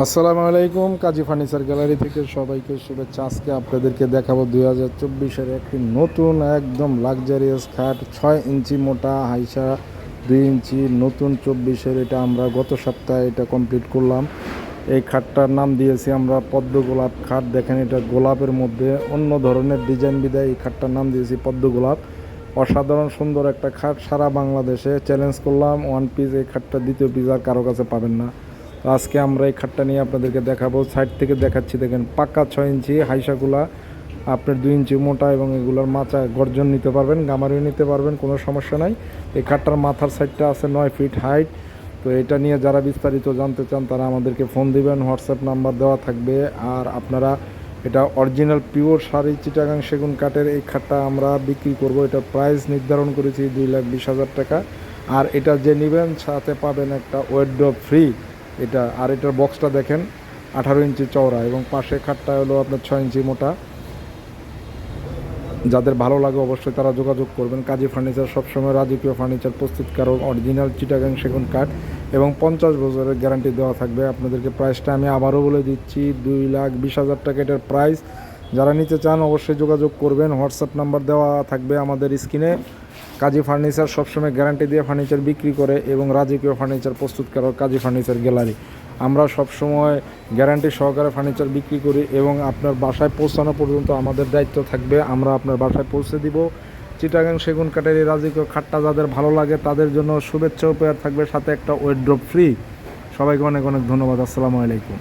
আসসালামু আলাইকুম। কাজী furniture gallery থেকে সবাইকে শুভেচ্ছা। আজকে আপনাদেরকে দেখাবো 2024-এর একটি নতুন একদম লাক্সারিয়াস খাট, 6 ইঞ্চি মোটা, হাইসা 2 ইঞ্চি, নতুন 24-এর। এটা আমরা গত সপ্তাহে এটা কমপ্লিট করলাম। এই খাটটার নাম দিয়েছি আমরা পদ্ম গোলাপ খাট। দেখেন, এটা গোলাপের মধ্যে অন্য ধরনের ডিজাইন বিদায় এই খাটটার নাম দিয়েছি পদ্ম গোলাপ। অসাধারণ সুন্দর একটা খাট, সারা বাংলাদেশে চ্যালেঞ্জ করলাম, ওয়ান পিস এই খাটটা দ্বিতীয় পিস আর কারো কাছে পাবেন না। তো আজকে আমরা এই খাটটা নিয়ে আপনাদেরকে দেখাবো। সাইড থেকে দেখাচ্ছি, দেখেন পাক্কা 6 ইঞ্চি, হাইসাগুলা আপনার 2 ইঞ্চি মোটা, এবং এগুলোর মাচা গর্জন নিতে পারবেন, গামারিও নিতে পারবেন, কোনো সমস্যা নাই। এই খাটটার মাথার সাইডটা আছে 9 ফিট হাইট। তো এটা নিয়ে যারা বিস্তারিত জানতে চান তারা আমাদেরকে ফোন দিবেন, হোয়াটসঅ্যাপ নাম্বার দেওয়া থাকবে। আর আপনারা, এটা অরিজিনাল পিওর শাড়ি চিটাগাং সেগুন কাঠের এই খাটটা আমরা বিক্রি করব। এটার প্রাইস নির্ধারণ করেছি 2,20,000 টাকা। আর এটা যে নেবেন সাথে পাবেন একটা ওয়েড্রপ ফ্রি। এটা আর এটার বক্সটা দেখেন 18 ইঞ্চি চওড়া, এবং পাশে খাটটা হলো আপনার 6 ইঞ্চি মোটা। যাদের ভালো লাগে অবশ্যই তারা যোগাযোগ করবেন। কাজী ফার্নিচার সবসময় রাজকীয় ফার্নিচার প্রস্তুতকারক, অরিজিনাল চিটাগাং সেগুন কাঠ, এবং 50 বছরের গ্যারান্টি দেওয়া থাকবে। আপনাদেরকে প্রাইসটা আমি আবারও বলে দিচ্ছি, 2,20,000 টাকা এটার প্রাইস। যারা নিতে চান অবশ্যই যোগাযোগ করবেন, হোয়াটসঅ্যাপ নাম্বার দেওয়া থাকবে আমাদের স্ক্রিনে। কাজী ফার্নিচার সবসময় গ্যারান্টি দিয়ে ফার্নিচার বিক্রি করে, এবং রাজকীয় ফার্নিচার প্রস্তুতকারক কাজী ফার্নিচার গ্যালারি। আমরা সবসময় গ্যারান্টি সহকারে ফার্নিচার বিক্রি করি, এবং আপনার বাসায় পৌঁছানো পর্যন্ত আমাদের দায়িত্ব থাকবে। আমরা আপনার বাসায় পৌঁছে দিব। চিটাগাং সেগুন কাঠের এই রাজকীয় খাটটা যাদের ভালো লাগে তাদের জন্য শুভেচ্ছা উপহার থাকবে, সাথে একটা ওয়েড্রপ ফ্রি। সবাইকে অনেক অনেক ধন্যবাদ। আসসালামু আলাইকুম।